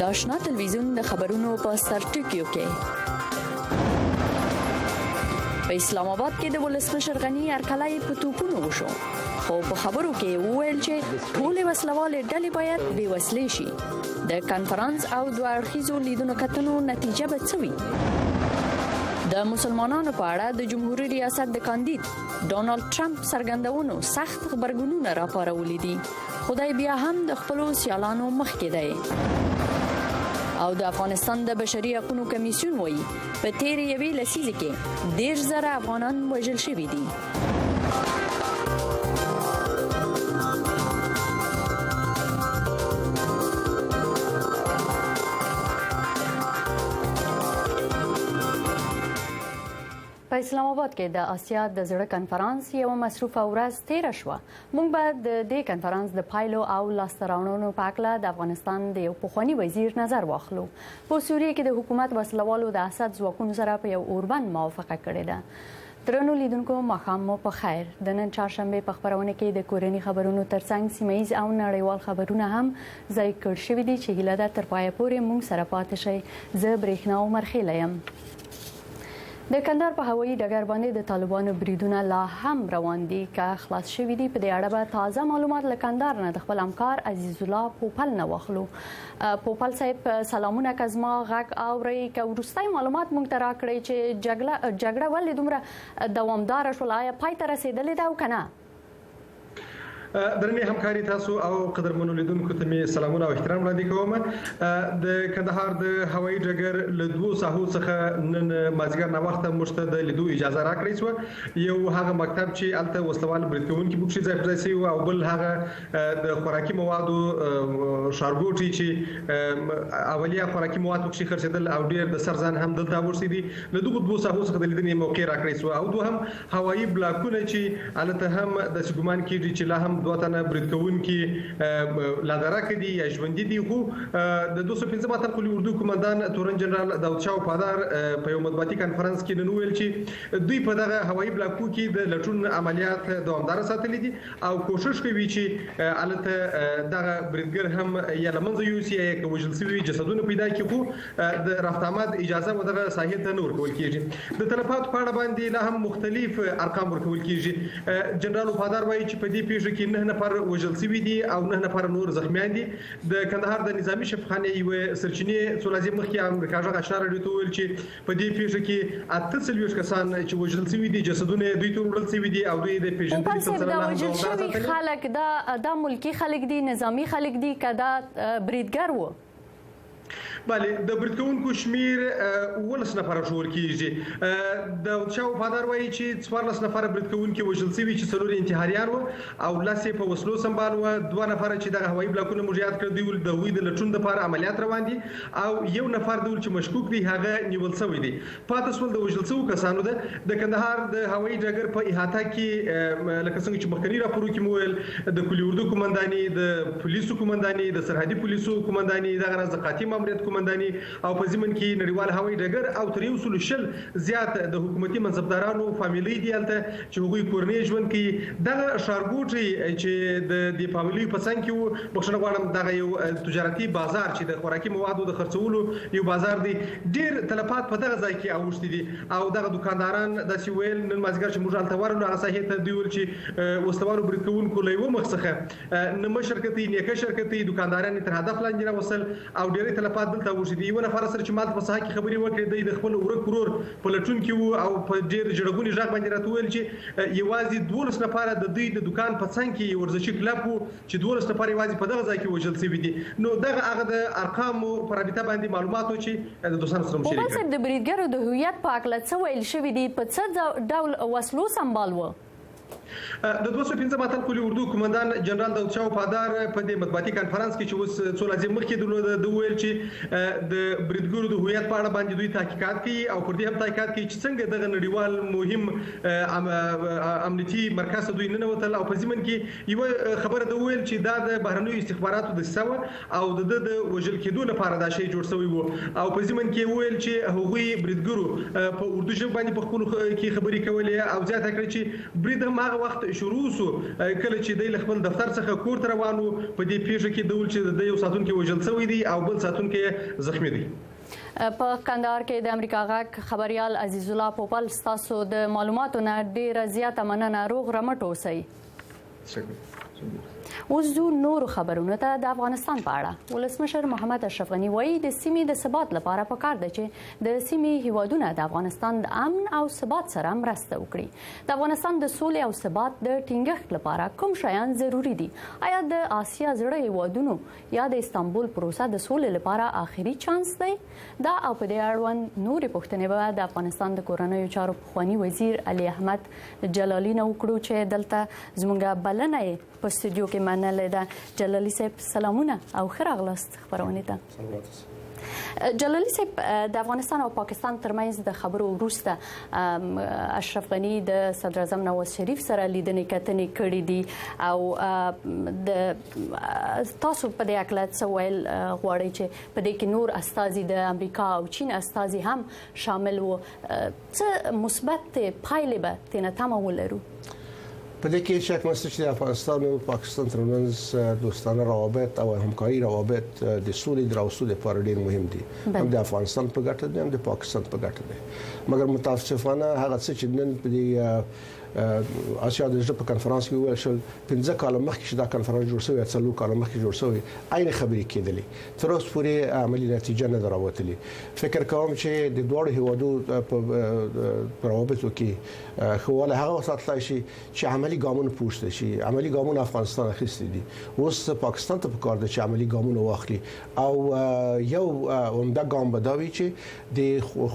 د آشنا تلویزیون د خبرونو په سرټکیو کې په اسلام آباد کې د ولسمشر غنی هرکلی په توپونو وشو، خو په خبرو کې وویل چې ټولې وسلوالې ډلې باید بې وسلې شي. د کنفرانس او دوه اړخیزو لیدنو کتنو نتیجه به څه وي؟ د مسلمانانو په اړه د جمهوریت ریاست د کاندید ډونالد ټرمپ څرګندونو سخت غبرګونونه راپارولي دي. خدای بیا هم د خپلو سیالانو مخکې دی. او د افغانستان د بشري حقوقو کمیسیون وایي په تیرې یوې لسیزې کې 10,000 افغانان وژل شوي دي. په اسلام آباد کې د آسیا د زړه کنفرانس یو مصروفه ورځ تیر شوه. موږ به د دې کنفرانس د پایلو او لاسته راوړنو په اړه د افغانستان د یو پخواني وزیر نظر واخلو. په سوریه کې د حکومت وسلوالو د اسد ځواکونو سره په یو اوربند موافقه کړې ده. درنو لیدونکو، ماښام مو په خیر. د نن چهارشنبه په خبرونه کې د کورني خبرونو ترڅنګ سیمه‌ییز او نړیوال خبرونه هم ځای کړ شوي دي چې هیله ده تر پایه پورې موږ سره پاتې شئ. زه برېښنا عمرخیله یم. د کندهار په هوایي ډګر باندې د طالبانو بریدونه لا هم روان دي که خلاص شوي دي. په دې اړه به تازه معلومات له کندهار نه د خپل همکار عزیز الله پوپل نه واخلو. پوپل صاحب سلامونه، که زما غږ اورئ؟ که وروستي معلومات موږ ته راکړئ چې جګړه ولې دومره دوامداره شوله، آیا پای ته رسېدلې ده او که نه؟ درنې همکاري تاسو او قدرمنو لیدونکو ته مې سلامونه او احترام وړاندې کوم. د کندهار د هوایي ډګر له دوو ساحو څخه نن مازیګر ناوخته موږ ته د لیدو اجازه راکړې شوه. یو هغه مکتب چې هلته وسلوال برید کوونکي پکې ځای پر ځای شوي وو، او بل هغه د خوراکي موادو ښارګوټي چې اولیا خوراکي مواد پکې خرڅېدل او ډېر د سرزان هم دلته ورسې دي. له دغو دوو ساحو څخه د لیدنې موقع راکړې شوه. او دوهم هوایي بلاکونه چې هلته هم داسې ګمان کېږي چې لا هم دوه تنه برید کوونکي لا درکه دي یا ژوندي دي. خو د 215 تنقلي اردو کمانډان تورن جنرال داود شاه پادار په یو مطبوعاتي کانفرنس کې نن ویل چې دوی په دغه هوایي بلاکو کې د لټون عملیات دوامدار ساتلي دي او کوشش کوي چې الته دغه بریدګر هم یا لمنځه یوسي یا وژل شوي جسدونه پیدا کړي. خو د رفت آمد اجازه ودغه ساحې ته نه ورکول کېږي. د تلفاتو په اړه باندې لا هم مختلف ارقام ورکول کېږي. جنرال پادار وایي چې په دې پیښه کې 9 نفر وژل شوي دي او 9 نفر نور زخمیان دي. د کندهار د نظامی شفاخانې یو سرچینې څو ورځې مخکې امریکا غږ اشاره راډیو ته ویل چې په دې پیښه کې 48 کسان چې وژل شوي دي جسدونه دوی ته وړل شوي دي او دوی د پیژندنې سلسله نه وژل شوي خلک دا ملکی خلک دي، نظامی خلک دي، که دا بریدګر وو؟ بله، د برید کوونکو شمیر 19 نفره شمول کیږي. د شاو پادار وایي چې 14 نفره برید کوونکي وژل شوي چې 4 انتحاریان وو او لاسې په وسلو سمبال وو. 2 نفره چې د هوایي بلاکونو مجریات کړ دوی د هوی د لټون لپاره عملیات روان دي او یو نفر د چې مشکوک دی هغه نیول شوی دی. پاتې سول د وژل شوو کسانو ده د کندهار د هوایي ډګر په احاطه کې لکه څنګه چې مخکنی راپورو کې مویل د کلي اردو کمانډاني، د پولیسو کمانډاني، د سرحدي پولیسو کمانډاني، د غرضقاتي ماموریت کمانډاني او په ضمن کې نړیوال هوایي ډګر او تر 100 زیات د حکومتي منصبدارانو فامیلي دي هلته چې هغوی کورنۍ ژوند کوي. دغه ښارګوټي چې د فامیلي په څنګ کې وو، بخښنه غواړم، دغه یو تجارتي بازار چې د خوراکي موادو د خرڅولو یو بازار دی، ډېر تلفات په دغه ځای کې اوښتي دي. او دغه دکانداران داسې ویل نن مازدیګر چې موږ هلته ورغلو هغه ساحې ته دوی ویل چې وسلوالو برید کوونکو له یوه مخ څخه نه شرکتي نیکه شرکتي دکانداران تر هدف لاندې راوستل او ډېرې تلفات دلته اوښتي دي. یو نفر سره چې ماته په ساحه کې خبرې وکړې د خپل ورک ورور په لټون کې وو او په ډېر جړغوني غږ باندې راته ویل چې یوازې 12 نفره د دوی د دکان په څنګ کې ورزشي کلب وو چې 12 نفر یوازې په دغه ځای کې وژل شوي دي. نو دغه هغه د ارقامو په رابطه باندې معلومات و چې د دوستانو سره مشارکت کړي. د بریدګرو د هویت په اړه څه ویل شوي دي؟ په څه ډول وسلو سمبال وو؟ د 215 تنقلي اردو کمانډان جنرال داود شاه پادار په دې مطبوعاتي کانفرنس کې چې اوس څو ورځې مخکې د ویل چې د بریدګرو د هویت په اړه باندې دوی تحقیقات کوي او پر دې هم تحقیقات کوي چې څنګه دغه نړیوال مهم امنیتي مرکز دوی ننوتل او په ضمن کې یو خبره د ویل چې دا د بهرنیو استخباراتو د سوه او د وژل کېدو لپاره دا شی جوړ شوی وو او په ضمن کې ویل چې هغوی بریدګرو په اردو ژبه باندې په خپل کې خبرې کولې او زیاته کړې چې برید هم هغه وخت شروع سو کله چې د خپل دفتر څخه کور ته روانو په دې پیښه کې ډول چې د یو ساتونکو وژل شوی دی او بل ساتونکو زخمی دی. په کندهار کې د امریکا غاک خبريال عزیز الله پوپل ستاسو د معلوماتو نه ډیره زیاته مننه. روغ رمټ اوسئ. اوس ځو نور خبرونه ته. د افغانستان په اړه ولسمشر محمد اشرف غنی وایي د سیمې د ثبات لپاره پکار ده چې د سیمې هیوادونه د افغانستان د امن او ثبات سره مرسته وکړي. د افغانستان د سولې او ثبات د ټینګښت لپاره کوم شیان ضروری دي؟ آیا د آسیا زړه هیوادونو یا د استانبول پروسه د سولې لپاره آخري چانس دی؟ دا او په دې اړوند نورې پوښتنې به د افغانستان د کورنیو چارو پخوانی وزیر علي احمد جلالي نه وکړو چې دلته زموږ بلنه په استودیو کې منلې ده. جلالي صاحب سلامونه او ښه راغلاست خبرونه ته. جلالي صاحب د افغانستان او پاکستان ترمنځ د خبرو وروسته اشرف غنی د صدر اعظم نواز شریف سره لیدنې کتنې کړې دي او د تاسو په دې اړه څه ویل غواړئ چې په دې کې نور استازي د امریکا او چین استازي هم شامل وو؟ څه مثبت پایلې به ترې تمه ولرو؟ په دې کې شک نشته چې افغانستان او پاکستان ترمنځ دوستانه روابط او همکاري روابط د سولې راوستلو لپاره ډېر مهم دي. هم د افغانستان په ګټه دي هم د پاکستان په ګټه دي. مګر متاسفانه هغه څه چې نن په دې آسیا د ژبه کنفرانس کې ویل شول 15 کال مخکې چې دا کنفرانس جوړ شوی 4 کال مخکې جوړ شوی عین خبرې کېدلې تر اوسه پورې عملی نتیجه نه دراوتلې. فکر کوم چې د دوه هیوادو په روابطو کې خواله هغه وساتل شي چې عملی ګامونه پوښتنه شي. عملی ګامونه افغانستان اخیستي دي. اوس پاکستان ته پکار دي چې عملی ګامونه واخلي او یو عمده ګام بداوي چې د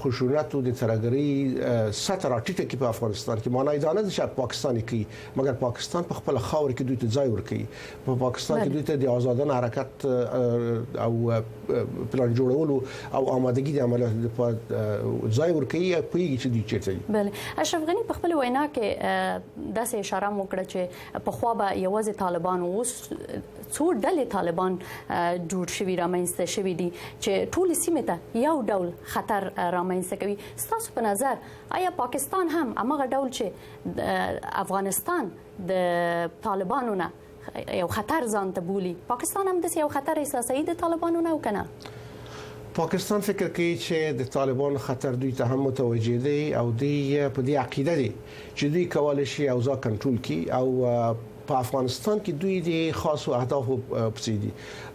خشونت او د ترهګرۍ سطح راټیټه کې په افغانستان کې معنی دا نه چې پاکستان کوي مګر پاکستان په خپل خاور کې دوی ته ځای ورکړي. په پاکستان کې دوی ته د آزادانه حرکت او پلان جوړولو او آمادګي د عملیاتو لپاره ځای ورکړي په یوه چې دوی چیرته دي. بله اشرف غنی په خپل وینا کې داسې اشاره وکړه چې په خوا به یوازې طالبان اوس څو ډلې طالبان جوړ شوي رامنځته شوي دي چې ټول سیمه ته یو ډول خطر رامنځته کوي. ستاسو په نظر آیا پاکستان هم هغه ډول چې افغانستان د طالبانو نه یو خطر ځان ته بولي پاکستان هم د یو خطر احساسوي د طالبانو نه وکنه؟ پاکستان فکر کوي چې د طالبانو خطر دوی ته هم متوجه دي او دوی په دې عقیده دي چې دوی کولای شي اوضاع کنټرول کړي او په افغانستان کې دوی د خاصو اهداف پسې دي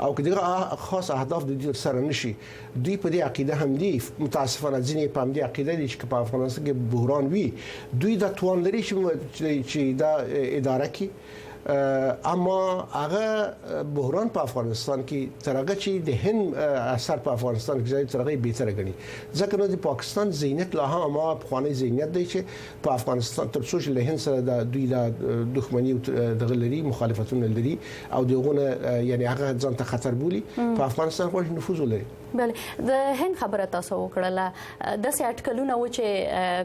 او کله خاص اهداف د دې سره نشي دوی په دې عقیده هم دي. متاسفانه ځینې په دې عقیده دي چې په افغانستان کې بحران وي دوی د توان لري چې دا اداره کې اما هغه بحران په افغانستان کې ترغه چې د هند اثر په افغانستان کې ترغه به تر غني ځکه نو د پاکستان ذهنیت لا هم ما افغاني ذهنیت دی چې په افغانستان تر څو چې له هند سره د دوی د دښمنی د غلري مخالفتونه لري او دغه یعنی هغه ځان ته خطر بولي په افغانستان کې نفوذ لري. بله د هند خبره تاسو وکړه د سې اټکلونه و چې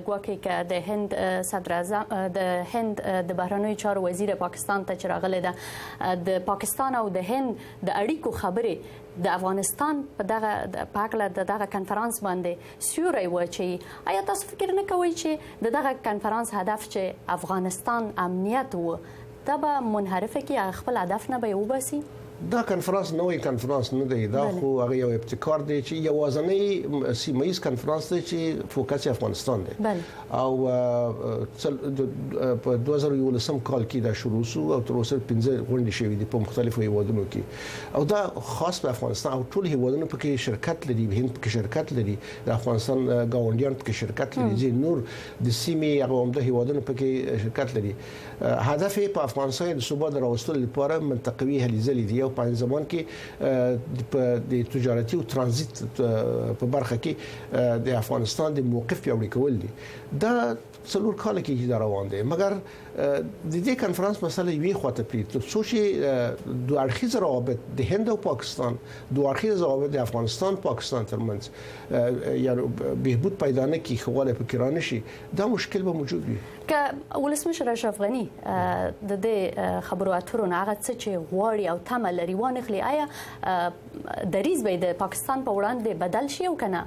ګواکې ک د هند صدر اعظم د هند د بهرنیو چارو وزیر پاکستان ته چرغله ده د پاکستان او د هند د اړیکو خبره د افغانستان په دغه پاکله دغه کنفرانس باندې سیوري و چې آیا تاسو فکر نه کوئ چې دغه کنفرانس هدف چې افغانستان امنیت و دا به منحرفه کې خپل هدف نه به وباسي؟ دا کنفرانس نوې کنفرانس نه دی دا خو هغه یو ابتکار دی چې یوازنی سیمایي کنفرانس دی چې فوکس افغانستان دی او په 2011 کال کې دا شروع شو او تر اوسه 15 غونډې شوې دي په مختلفو هیوادونو کې او دا خاص په افغانستان او ټول هیوادونو په کې شرکت لري هند په کې شرکت لري د افغانستان ګاونډیان په کې شرکت لري چې نور د سیمې هغه عمده هیوادونو په کې شرکت لري. هدف په افغانستان د ثبات راوستلو لپاره منطقوي هلې ځلې دي په زمان کې د تجارتي او ترانزیت په برخه کې د افغانستان د موقف پیاوړی کول دي. دا څلور کال کې دا روان دي مګر د دې کنفرانس مسله وی خواته پریت څو چې دوه اړخیز روابط د هند او پاکستان دوه اړخیز روابط د افغانستان پاکستان ترمنځ یعنی بهبود پیدا نه کی خواله فکرانه شي دا مشکل به موجود وي. که ولسمشر اشرف غنی د دې خبرو اترو نه هغه څه چې غواړي او تمه لري وانخلي آیا دریز به د پاکستان په وړاندې بدل شي او کنه؟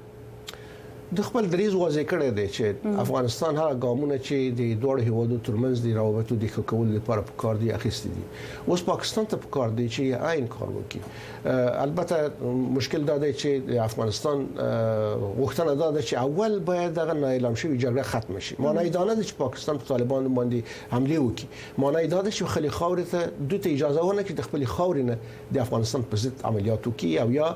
د خپل دریځ واضح کړی دی چې افغانستان هغه ګامونه چې د دوه هیوادو ترمنځ د روابطو د ښه کولو لپاره پکار دي اخیستي دي. اوس پاکستان ته پکار دی چې عین کار وکړي. البته مشکل دا دی چې د افغانستان غوښتنه دا ده چې اول باید دغه نااعلان شوی جګړه ختم شي. معنی دا نه ده چې پاکستان په طالبان باندې حمله وکړي. معنی دا ده چې خلی خاورې ته دوی ته اجازه ورنه کړي د خپل خاورې نه د افغانستان په ضد عملیات وکړي او یا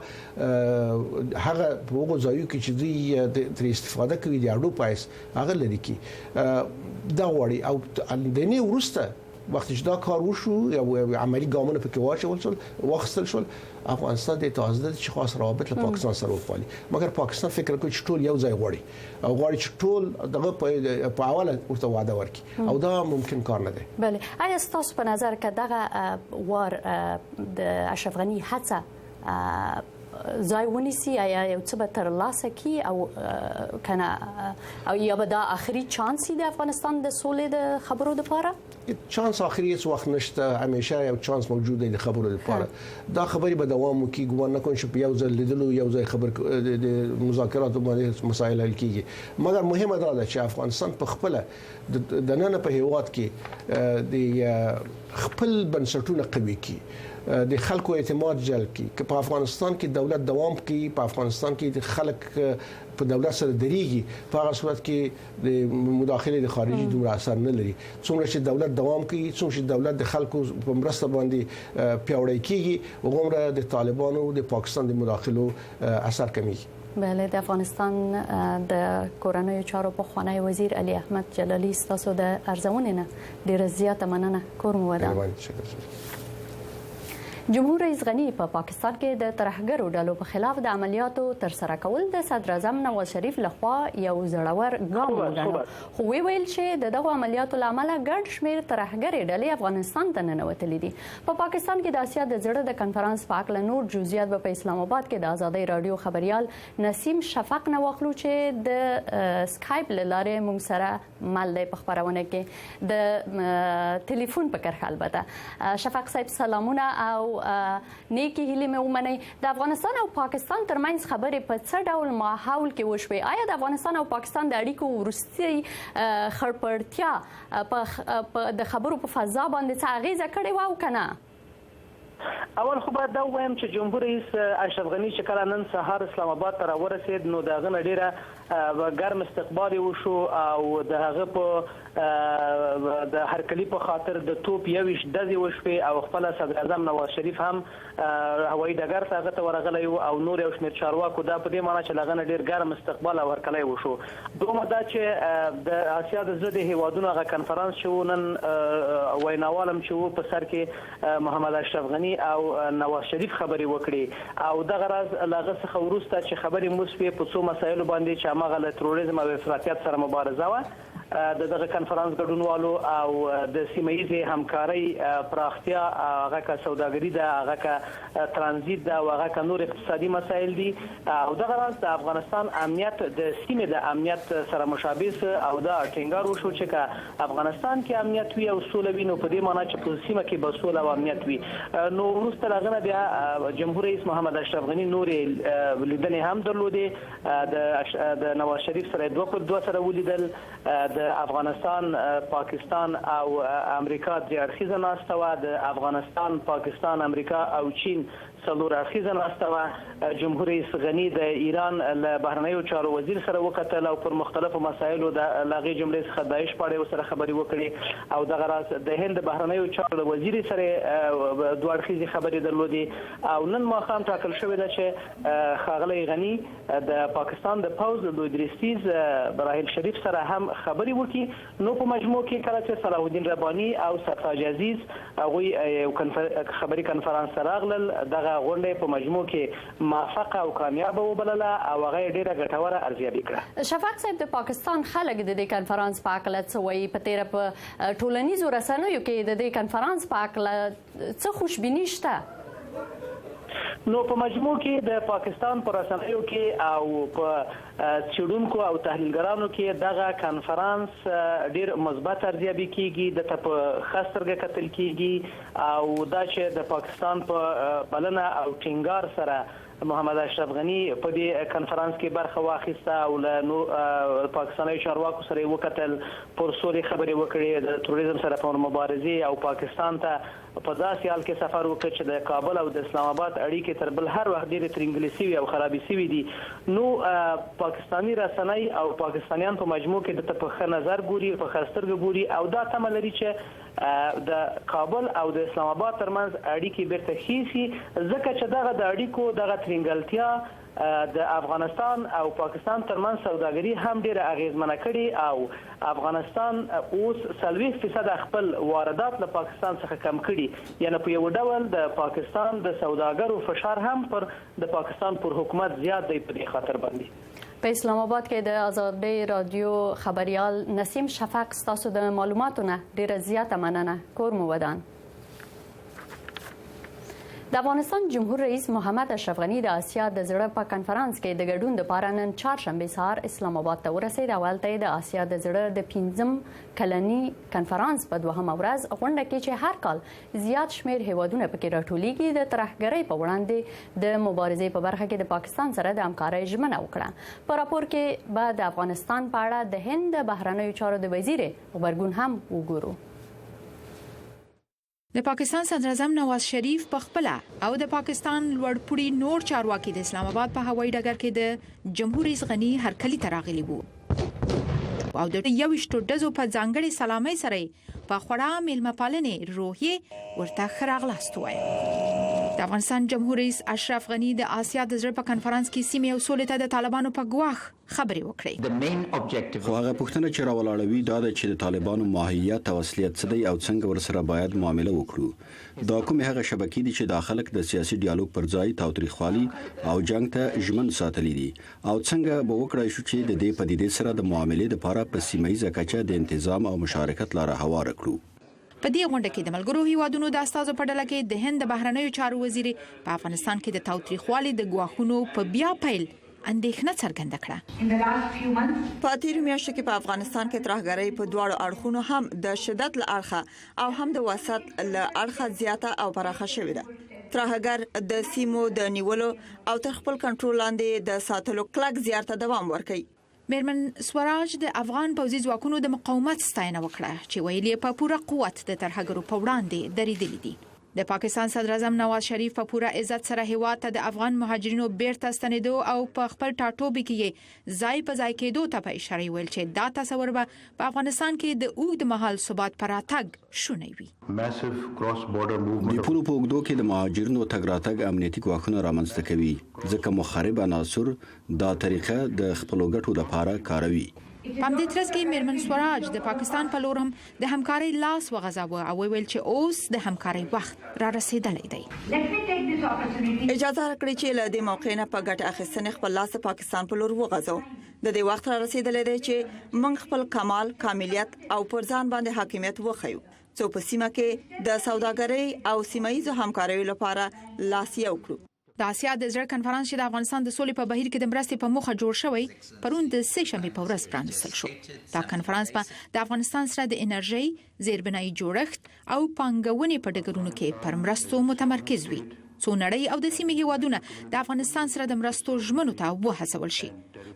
هغه په وګړو ځایو کې چې دوی تر استفاده کوي د اړو پایس هغه لري کی دا وړي او د نه ورسته وخت چې دا کار وشو او عملی ګامونه پکې واچول شول واخستل شول افغانستان د تازه چې خاص روابط له پاکستان سره وپالي مګر پاکستان فکر کوي چې ټول یو ځای غوړي او غوړي چې ټول دغه په اوله ورته وعده ورکړي او دا ممکن کار نه دی. بله آیا تاسو په نظر کې دغه وار د اشرف غنی هڅه ځای ونیسي یا یو څه به تر لاسه کی او کنه او یا به دا اخري چانس دی افغانستان د سولې د خبرو لپاره؟ چانس اخري هیڅ وخت نشته، همیشه یو چانس موجود دی د خبرو لپاره. دا خبرې به دوام وکړي، ګومان نه کوم چې په یو ځل لیدلو یو ځای خبر د مذاکراتو باندې مسایل حل کیږي. مګر مهمه دا ده چې افغانستان په خپل د نن په هیواد کې د خپل بنسټونه قوي کړي، د خلکو اعتماد جلب کړي. که په افغانستان کې دولت دوام کوي، په افغانستان کې د خلک په دولت سره درېږي، په هغه صورت کې د مداخله د خارجي دومره اثر نه لري. څومره چې دولت دوام کوي، څومره چې دولت د خلکو په مرسته باندې پیاوړی کیږي، هغومره د طالبانو د پاکستان د مداخلو اثر کمیږي. بله، د افغانستان د کورنیو چارو پخوانی وزیر علي احمد جلالي ستاسو د ارزونې نه ډیره زیاته مننه. کور مو ودان. جمهور رئیس غنی په پاکستان کې د ترهګرو ډلو په خلاف د عملیاتو تر سره کول د صدر اعظم نواز شریف لخوا یو زړور ګام وګڼل، خو ویل چې دغه عملیاتو لامل ګډ شمیر ترهګرې ډلې افغانستان ته ننوتلې دي. په پاکستان کې د اسیا د زړه د کنفرانس په اړه نور جزئیات په اسلام آباد کې د آزادۍ رادیو خبريال نسیم شفق نه واخلو چې د سکایپ لاره موږ سره مل دی په خبرونه کې د ټلیفون په کرخه. البته شفق صاحب سلامونه او نیکی هیله مې ومنئ. د افغانستان او پاکستان ترمنځ خبرې په څه ډول ماحول کې وشوي؟ آیا د افغانستان او پاکستان د اړیکو وروستي خړپړتیا په د خبرو په فضا باندې څه اغیزه کړې و او کنه؟ اول خو باید دا وایم چې جمهور رئیس اشرف غنی چې کله نن سهار اسلام آباد ته راورسید نو د هغه ډیره ګرم استقبال وشو او د هغه په د هرکلی په خاطر د توپ یوش دزي وشوي او خپل صدر اعظم نواز شریف هم هوایي ډګر ته هغه ورغلی او نور یو شمېر چارواکو دا په دې معنی چې لغه ډیر ګرم استقبال او هرکلی وشو. دومره دا چې د اسیا د زړه هیوادونو هغه کنفرانس چې نن ویناوالم چې په سر کې محمد اشرف غنی او نواز شریف خبرې وکړي او دغه راز لاغه څخه ورسته چې خبرې موسفي په څو مسایلو باندې چې هغه له تروریزم او افراطیت سره مبارزه و دغه کنفرانس ګډونوالو او د سیمایي همکارۍ پراختیا هغه کا سوداګري ده، هغه کا ترانزیت ده او هغه کا نور اقتصادي مسایل دي او دغه راز د افغانستان امنیت د سیمې د امنیت سره مشابه او دا ټینګار وشو چې کا افغانستان کې امنیت وي او سوله وي نو په دې معنی چې په سیمه کې به سوله او امنیت وي. نو وروسته لغنه بیا جمهور رئیس محمد اشرف غنی نور لیدنې هم درلودې د نواز شریف سره دوه سره ولیدل، د افغانستان پاکستان او امریکا د اړخیزه ناسته و، د افغانستان پاکستان امریکا او چین څلور اړخیزه ناسته و. جمهور رئیس غنی د ایران له بهرنیو چارو وزیر سره وکتل او پر مختلفو مسایلو د لاغي جملې څخه داعش پاړې سره خبرې وکړي او دغه راز د هند بهرنیو چارو وزیر سره دوه اړخیزه خبرې درلودې او نن ماښام ټاکل شوې ده چې ښاغلی غنی د پاکستان د پوز د ادریسیز براهیل شریف سره هم خبرې وکړي. نو په مجموع کې کله چې صلاح الدین ربانی او سرتاج عزیز هغه یو خبري کنفرانس راغلل، دغه غونډه په مجموع کې موفقه او کامیابه وبلله او هغه ډیره ګټوره ارزیابي کړه. شفاق صاحب د پاکستان خلک د دې کنفرانس په اړه څه وایي؟ په تیر په ټولنیزو رسنیو کې د دې کنفرانس په اړه څه خوشبیني شته؟ نو په مجموع کې د پاکستان پر رسنیو کې او په څېړونکو او تحلیلګرانو کې دغه کنفرانس ډیر مثبت ارزیابي کیږي د په خاصرګه کتل کیږي او دا چې د پاکستان په بلنه او ټینګار سره محمد اشرف غنی په دې کنفرانس کې برخه واخیسته او له پاکستاني چارواکو سره وکتل پر سولې خبرې وکړې د تروریزم سره په مبارزه او پاکستان ته په داسې حال کې سفر وکړ چې د کابل او د اسلام آباد اړیکې تر بل هر وخت ډېرې ترنګلې شوي او خرابې شوي دي. نو پاکستاني رسنۍ او پاکستانیان په مجموع کې د په ښه نظر ګوري په ښه سترګه ګوري او دا تمه لري چې د کابل او د اسلام آباد ترمنځ اړیکې بیرته ښې شي ځکه چې دغه د اړیکو دغه ترنګلتیا د افغانستان او پاکستان ترمنځ سوداګري هم ډیره اغیزمنه کړي او افغانستان اوس 40% خپل واردات له پاکستان څخه کم کړي یعنی په یو ډول د پاکستان د سوداګرو فشار هم پر د پاکستان پر حکومت زیات دی په دې خاطر باندې. په اسلام آباد کې د آزادۍ رادیو خبريال نسیم شفق ستاسو د معلوماتونه ډیره زیاته مننه. کور مو ودان. د افغانستان جمهور رئیس محمد اشرف غنی د آسیا د زړه په کنفرانس کې د ګډون لپاره نن چهارشنبه سهار اسلام آباد ته ورسید. اولته د آسیا د زړه د 15 کلنی کنفرانس په دوهمه ورځ غونډه کې چې هر کال زیات شمیر هیوادونه پکې راټولیږي د ترهګرۍ په وړاندې د مبارزې په برخه کې د پاکستان سره د همکارۍ ژمنه وکړه. په راپور کې به د افغانستان په اړه د هند بهرنیو چارو د وزیر غبرګون هم وګورو. د پاکستان صدر اعظم نواز شریف په خپل او د پاکستان لوړپوړي نور چارواکي د اسلام آباد په هوایي ډګر کې د جمهور رئیس غنی هرکلی ته راغلي وو او د 21 ډزو په ځانګړي سلامي سره په خورا میلمه‌پالنې روحیه ورته خراغلاست وای. د افغانستان جمهور رئیس اشرف غنی د آسیا د زړه په کنفرانس کې سیمې او سولې ته د طالبانو په ګواښ خبرې وکړې. خو هغه پوښتنه چې راولاړوي دا ده چې د طالبانو ماهیت او اصلیت څه دی او څنګه ورسره باید معامله وکړو. دا کوم هغه شبکې دي چې داخلك د سیاسي ډیالوګ پر ځای تاوتریخوالي او جنگ ته ژمن ساتلي دي او څنګه به وکړای شو چې د دې پدیدې سره د معاملې لپاره په سیمایي کچه د انتظام او مشارکت لاره هوار کړو. په دې غونډه کې د ملګرو هیوادونو د استازو په ډله کې د هند بهرنیو چارو وزیر په افغانستان کې د تاوتریخوالي د ګواښونو په بیا پیل اندېښنه څرګنده کړه. په تیر میاشت کې په افغانستان کې ترهګرۍ په دواړو اړخونو هم د شدت له اړخه او هم د وسط له اړخه زیاته او پراخه شوې ده. ترهګر د سیمو د نیولو او تر خپل کنټرول لاندې د ساتلو کلک زیارته دوام ورکوي. میرمن سوراج د افغان پوځي ځواکونو د مقاومت ستاینه وکړه چې ویلي په پوره قوت د ترهګرو په وړاندې درېدلي دي. د پاکستان صدر اعظم نواز شریف په پوره عزت سره هیواد ته د افغان مهاجرینو بیرته ستنېدو او په خپل ټاټوبي کې ځای په ځای کېدو ته په اشاره ویل چې دا تصور به په افغانستان کې د اوږد مهال ثبات پر راتګ شونی وي. د پولو په اوږدو کې د مهاجرینو تګ راتګ امنیتي ګواښونه رامنځته کوي ځکه مخرب عناصر دا طریقه د خپلو ګټو لپاره کاروي. په دې ترڅ کې میرمن سوراج د پاکستان په لور هم د همکارۍ لاس وغځاوه او ویل چې اوس د همکارۍ وخت را رسیدلی دی. اجازه راکړئ چې له دې موقع نه په ګټه اخیستنې خپل لاس پاکستان په لور وغځو. د دې وخت را رسیدلی دی چې موږ خپل کمال کاملیت او پر ځان باندې حاکمیت وښیو څو په سیمه کې د سوداګرۍ او سیمایي همکاریو لپاره لاس یو کړو. د آسیا د زړه کنفرانس چې د افغانستان د سولې په بهیر کې د مرستې په موخه جوړ شوی پرون د سه شنبه په ورځ پرانیستل شو. دا کنفرانس په د افغانستان سره د انرژي، زیربنایي جوړښت او پانګونې په ډګرونو کې پر مرستو متمرکز وي. څو نړۍ او د سیمې هیوادونه د افغانستان سره د مرستو ژمنو ته وهڅول شي.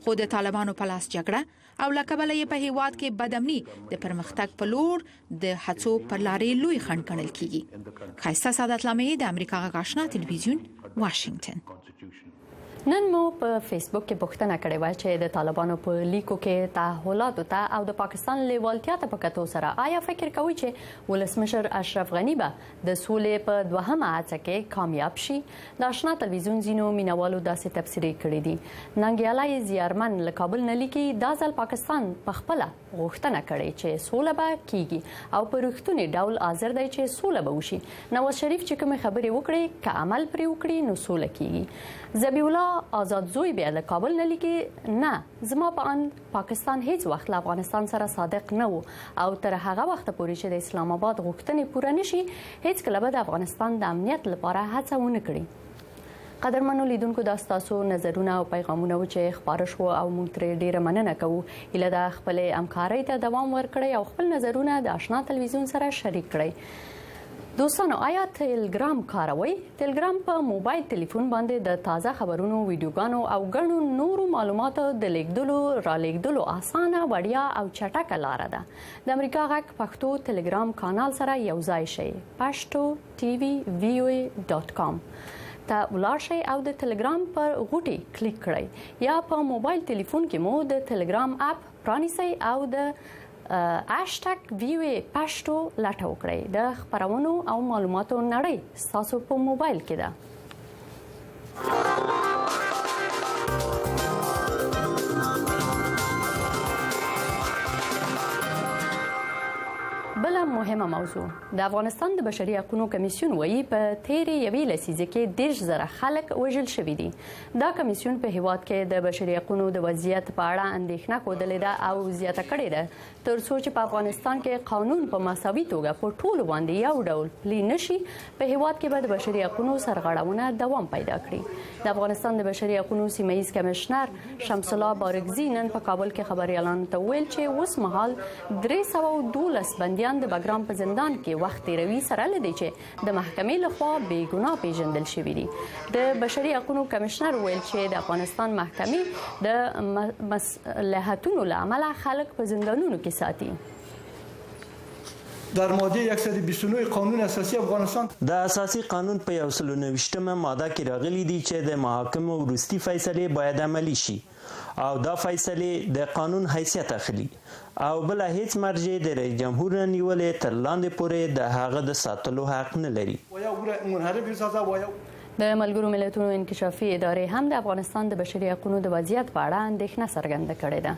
خو د طالبانو په لاس جګړه او لکبل یې په هیواد کې بدامني د پرمختګ په لور د هڅو پر لارې لوی خنډ ګڼل کیږي. خایسته سعادت لامه د امریکا غږ آشنا تلویزیون واشنگټن. نن مو په فیسبوک کې پوښتنه کړې و چې د طالبانو په لیکو کې تعهداتو ته او د پاکستان لیوالتیا ته په کتو سره آیا فکر کوي چې ولسمشر اشرف غنی به د سولې په دوهمه هڅه کې کامیاب شي؟ د آشنا تلویزیون زینو مینوالو داسې تفسیر کړی دي. ننګیالای زیارمن له کابل نه لیکي دا ځل پاکستان په خپل غوښتنه کړې چې سوله به کیږي او په رښتونی ډول حاضر دی چې سوله به وشي. نواز شریف چې کوم خبرې وکړي که عمل پرې وکړي نو سوله کیږي. ذبیح الله آزاد زوی بیا له کابل نه لیکي نه زما په ان پاکستان هیڅ وخت له افغانستان سره صادق نه وو او تر هغه وخت پورې چې د اسلام آباد غوښتنې پوره نشي هیڅ کله به د افغانستان د امنیت لپاره هڅه ونه کړي. قدرمنو لیدونکو دا ستاسو نظرونه او پیغامونه چې خبر شو او موږ ترې ډیره مننه کوو. اله دا خپل همکارۍ ته دوام ورکړئ او خپل نظرونه د آشنا تلویزیون سره شریک کړئ. دوستانو آیا تلګرام کاروئ؟ تلګرام په موبایل ټلیفون باندې د تازه خبرونو، ویډیوګانو او ګڼو نورو معلوماتو د لیږدولو رالیږدولو اسانه، وړیا او چټکه لاره ده. د امریکا غږ پښتو تلګرام کانال سره یو ځای شئ. pashto.tvvoa.com ته ولاړ شئ او د تلګرام پر غوټي کلیک کړئ یا په موبایل ټلیفون کې مو د تلګرام اپ پرانیسئ او د #VOA پښتو لټه وکړئ. د خبرونو او معلوماتو نړۍ ستاسو په موبایل کې ده. بل مهمه موضوع د افغانستان د بشري حقوقو کمیسیون وایي په تیرې یوې لسیزه کې 10,000 خلک وژل شوي دي. دا کمیسیون په هیواد کې د بشري حقوقو د وضعیت په اړه اندېښنه کولې ده او زیاته کړې ده تر څو چې په افغانستان کې قانون په مساوي توګه په ټولو باندې یو ډول پلی نشي. په هیواد کې به د بشري حقوقو سرغړونه دوام پیدا کړي. د افغانستان د بشري حقوقو سیمه‌ییز کمشنر شمس الله بارګزی نن په کابل کې خبريالانو ته ویل چې اوس مهال 312 بندیان د بګرام په زندان کې وخت تیروي سره لدی چې د محکمې لخوا بې ګناه پیژندل شوی دي. د بشري حقوقو کمشنر ویل چې د افغانستان محکمې د مصلحتونو لامل خلک په زندانونو کې ساتي. در ماده 129 قانون اساسی افغانستان د اساسی قانون په 129مه ماده کې راغلي دي چې د محاکمو وروستي فیصله باید عملی شي او دا فیصله د قانون حیثیت اخلي او بل هیڅ مرجع د رئیس جمهور نیولې تر لاندې پورې د هغه د ساتلو حق نه لري. د ملګرو ملتونو انکشافي ادارې هم د افغانستان د بشري حقوقو د وضعیت په اړه اندېښنه څرګنده کړې ده.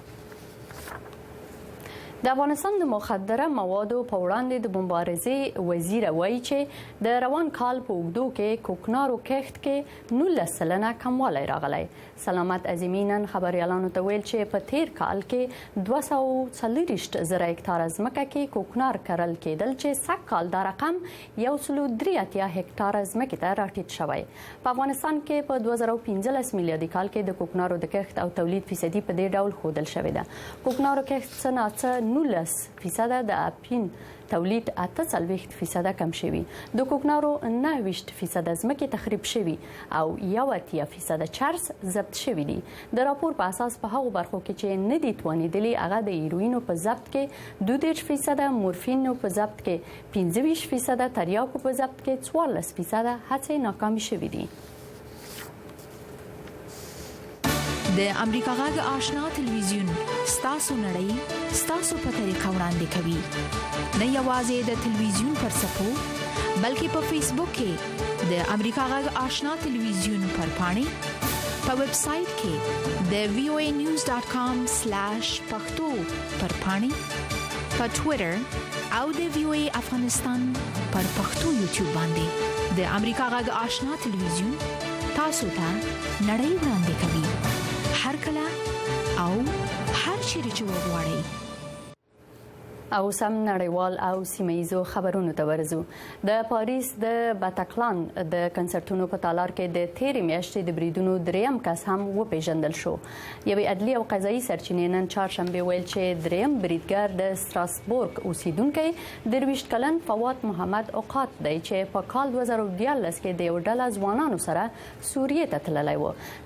د افغانستان د مخدره موادو په وړاندې د مبارزې وزیر وایي چې د روان کال په اوږدو کې کوکنارو کښت کې 19% کموالی راغلی. سلامت عظیمی نن خبريالانو ته ویل چې په تیر کال کې 240,000 هکتار ځمکه کې کوکنار کرل کېدل چې سږ کال دا رقم 1.83 هکتار ځمکې ته راټیټ شوی. په افغانستان کې په 2015 میلادي کال کې د کوکنارو د کښت او تولید فیصدي په دې ډول ښودل شوې ده. کوکنارو کښت څه 19% د اپین تولید 48% کم شوی. د کوکنارو 29% ځمکې تخریب شوی او 1% چرس ضبط شوی دي. د راپور په اساس په هغو برخو کې چې نه دي توانیدلي هغه د هیروینو په ضبط کې 22%، مورفین په ضبط کې 25%، تریاکو په ضبط کې 14% هڅې ناکامې شوې دي. د امریکا غږ آشنا تلویزیون ستاسو نړۍ ستاسو په طریقه وړاندې کوي. نه یوازې د تلویزیون پر څپو بلکې په فیسبوک کې د امریکا غږ آشنا تلویزیون پر پاڼې، په ویب سټ کې د voanews.com/pakto پر پاڼې، په ټوئیټر او د VOA افغانستان پر پښتو یوټیوب باندې د امریکا غږ آشنا تلویزیون تاسو ته نړۍ وړاندې کوي. هر کله او هر چیرې چې وغواړئ. او سم نړیوال او سیمه‌ییزو خبرونو ته ورځو. د پاریس د باتاکلان د کنسرتونو په تالار کې د تیرې میاشتې د بریدونو دریم کس هم وپیژندل شو. یوې عدلي او قضایي سرچینې نن چهارشنبه ویل چې دریم بریدګر د ستراسبورګ اوسیدونکی 23 کلن فواد محمد اوقات دی چې په کال 2014 کې د یو ډله ځوانانو سره سوریې ته تللی و.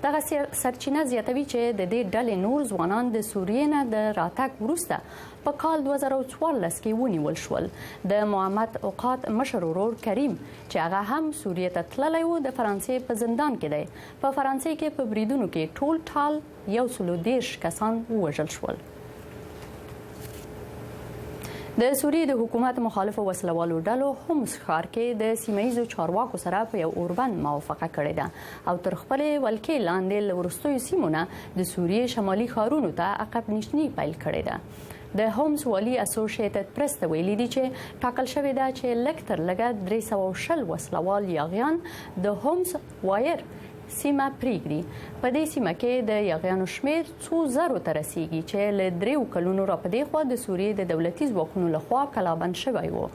دغه سرچینه زیاتوي چې د دې ډلې نور ځوانان د سوریې نه د راتګ وروسته په کال 2014 کې ونیول شول. د محمد اوقات مشر ورور کریم چې هغه هم سوریې ته تللی و د فرانسې په زندان کې دی. په فرانسې کې په بریدونو کې ټول ټال 130 کسان ووژل شول. د سوریې د حکومت مخالفو وسلوالو ډلو هومس ښار کې د سیمه‌ییزو چارواکو سره په یو اوربند موافقه کړې ده او تر خپلې ولکې لاندې له وروستیو سیمو نه د سوریې شمالي ښارونو ته عقب نشیني پیل کړې ده. د هومس والی اسوسییټډ پریس ته ویلي دي چې ټاکل شوې ده چې لږ تر لږه 320 وسلوال یاغیان د هومس وایر سیمه پریږدي. په دې سیمه کې د یاغیانو شمیر څو زرو ته رسیږي چې له 3 کلونو را پدې خوا د سوریې د دولتي ځواکونو لخوا کلابند شوی و.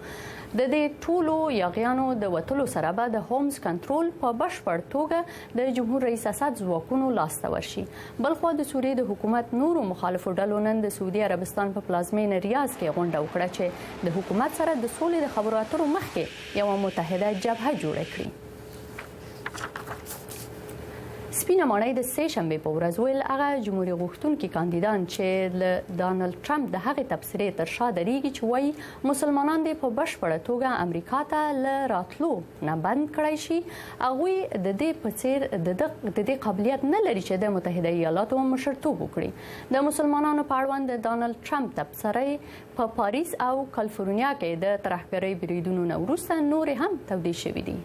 د دې ټولو یاغیانو د وټلو سره به د هومز کنټرول په بشپړ توګه د جمهور رئیس اسد ځواکونو لاسته ورشي. بلخو د سوریې د حکومت نورو مخالفو ډلو نن د سعودي عربستان په پلازمینه ریاض کې غونډه وکړه چې د حکومت سره د سولې د خبرو اترو مخکې یو متحده جبهه جوړه کړي. سپینه ماڼۍ د سه شنبه په ورځ ویل هغه جمهوریت غوښتونکي کاندیدان چې له ډانلډ ټرمپ د هغې تبصرې تر شا درېږي چې وایي مسلمانان د په بشپړه توګه امریکا ته له راتلو نه بند کړای شي هغوی د دې په څیر د دې قابلیت نه لري چې د متحده ایالاتو مشرتوب وکړي. د مسلمانانو په اړوند د ډانلډ ټرمپ تبصرې په پاریس او کالیفورنیا کې د ترهګرۍ بریدونو نه وروسته نور هم تودې شوې دي.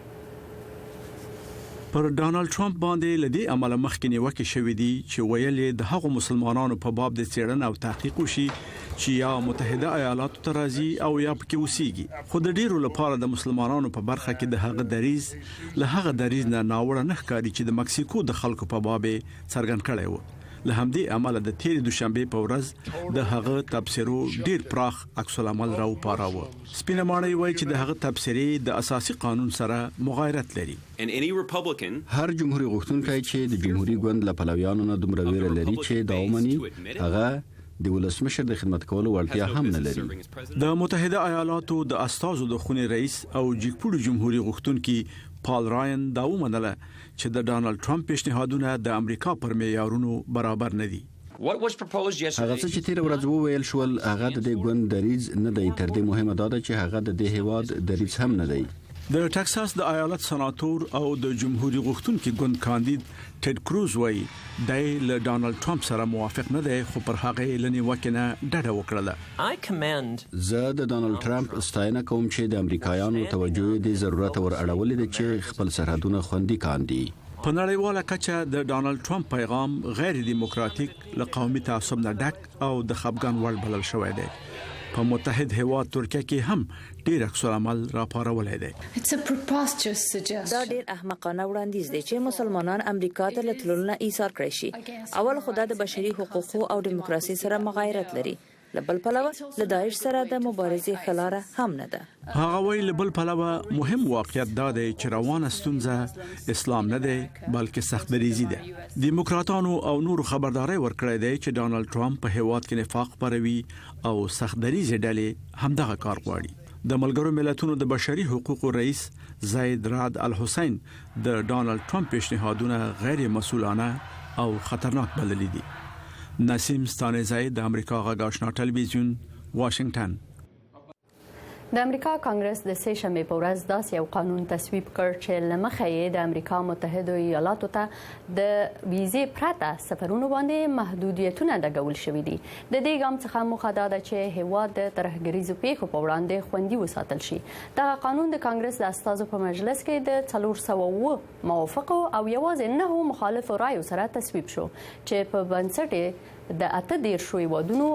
پر ډانلډ ټرمپ باندې لدی عمل مخکې نیوکه شوې دي چې ویلې د هغو مسلمانانو په باب د څېړنې او تحقیق وشي چې یا متحده ایالاتو ته راځي او یا پکې اوسېږي. خو د ډیرو لپاره د مسلمانانو په برخه کې د هغه دریز له هغه دریز نه ناوړه نه ښکاري چې د مکسیکو د خلکو په باب څرګند کړی و. له همدې عمله د تیر دوشنبه په ورځ د هغه تبصرو ډیر پراخ عکس العمل راو پاراوه. سپینه ماڼۍ وایي چې د هغه تبصرې د اساسي قانون سره مغایرت لري. هر جمهوریت غوښتونکی چې د جمهوریت ګوند له پلویانو نه دومره ویره لري چې دا ومني هغه د ولسمشر د خدمت کولو وړتیا هم نه لري. د متحده ایالاتو د استازو د خونې رئیس او جګپوړو جمهوریت غوښتونکي پال راین دا ومنله چې د ډانلډ ټرمپ پیشنهادونه د امریکا پر معیارونو برابر نه دي. هغه څه چې تیر ورځ وویل شول هغه د دې ګوند دریز نه دی. تر دې مهمه دا ده چې هغه د دې هیواد دریز هم نه دی. د ټکساس د ایالت سناتور او د جمهوریت غوښتونکي ګوند کاندید ټیډ کروز وایي د ډانلډ ټرمپ سره موافق نه دی خو پر هغه لنی وکنه ډډه وکړه. زه د ډانلډ ټرمپ ستاینه کوم چې د امریکایانو توجه د ضرورت ور اړولې ده چې خپل سرحدونه خوندي کاندي. په نړیواله کچه د ډانلډ ټرمپ پیغام غیر دیموکراتیک له قومي تعصب نه ډک او د خپګان وړ بلل شوی دی. په متحد هیواد ترکیه کې هم ډیر عکس العمل راپارولای دی. دا ډیر احمقانه وړاندیز دی چې مسلمانان امریکا ته له تللو نه ایثار کړی شي. اول خدای د بشري حقوقو او دیموکراسي سره مغایرت لري. لبل پلوه له داعش سره د مبارزې خلاره هم نه ده. هغه وی لبل پلوه مهم واقعیت دا دی چې روانه ستونزه اسلام نه دی بلکې سختدریزي ده. دیموکراتانو او نورو خبرداري ورکړی دی چې ډانلډ ټرمپ په هیواد کې نفاق پروي او سختدریزي ډلې همدغه کار غواړي. د ملګرو ملتونو د بشري حقوقو رئیس زید راد الحسین د ډانلډ ټرمپ پیشنهادونه غیر مسؤلانه او خطرناک بللي دي. نسیم ستانزی د امریکا غږ آشنا ټلویزیون واشنگټن. د امریکا کانګرس د سه شنبه په ورځ داسې یو قانون تصویب کړ چې لمخه یې د امریکا متحده ایالاتو ته د ویزې پرته سفرونو باندې محدودیتونه لګول شوې دي. د دې ګام څخه موخه دا ده چې هیواد د ترهګریزو پیښو په وړاندې خوندي وساتل شي. دا قانون د کانګرس د استازو په مجلس کې د 409 موافقو او یوازې 9 مخالفو رایو سره تصویب شو چې په بنسټ د 18 هیوادونو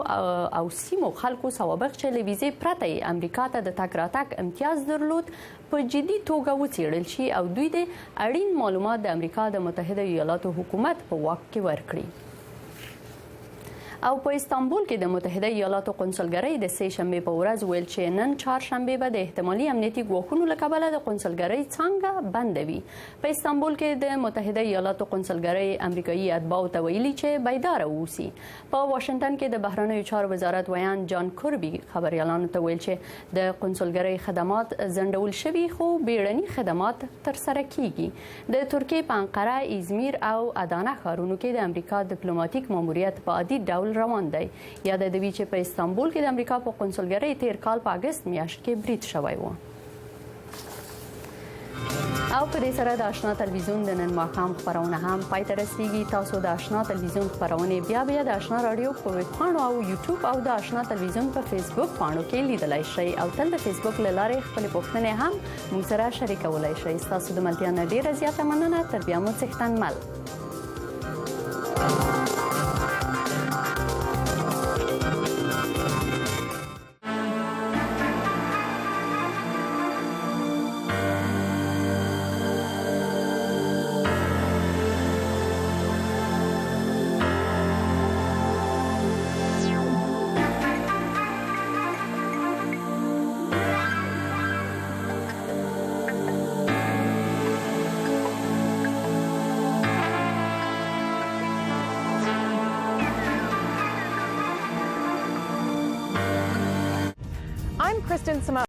او سیمو خلکو سوابق چې لویزې پرته امریکا ته د تګ راتګ امتیاز درلود په جدي توګه وڅېړل شي او دوی د اړین معلومات د امریکا د متحده ایالاتو حکومت په واک کې ورکړي. او په استانبول کې د متحده ایالاتو قونسلګرۍ د سه شنبه په ورځ ویل چې نن چهارشنبه به د احتمالي امنیتي ګواښونو له کبله د قونسلګرۍ څنګه بندوي. په استانبول کې د متحده ایالاتو قونسلګرۍ امریکایي اتباعو ته ویلي چې بیدار اوسي. په واشنگټن کې د بهرنیو چارو وزارت ویان جان کوربي خبريالانو ته ویل چې د قونسلګرۍ خدمات ځنډول شوي خو بیړني خدمات ترسره کیږي. د ترکیې په انقره، ازمیر او ادانه ښارونو کې د امریکا ډیپلوماټیک ماموریت په عادي ډول روان دی. یاد دی چې په استانبول کې د امریکا په قونسلګرۍ تیر کال په اگست میاشت کې برید شوی و. او په دې سره د آشنا تلویزیون د نن ماښام خبرونه هم پای ته رسیږي. تاسو د آشنا تلویزیون خبرونه بیا د آشنا رادیو په ویب پاڼو او یوټیوب او د آشنا تلویزیون په فیسبوک پاڼو کې لیدلای شئ او تل د فیسبوک له لارې خپل پوښتنې هم موږ سره شریکولای شئ. تاسو د ملتیا نه ډیره زیاته مننه. تر بیا مو څښتن مل. assistant Samantha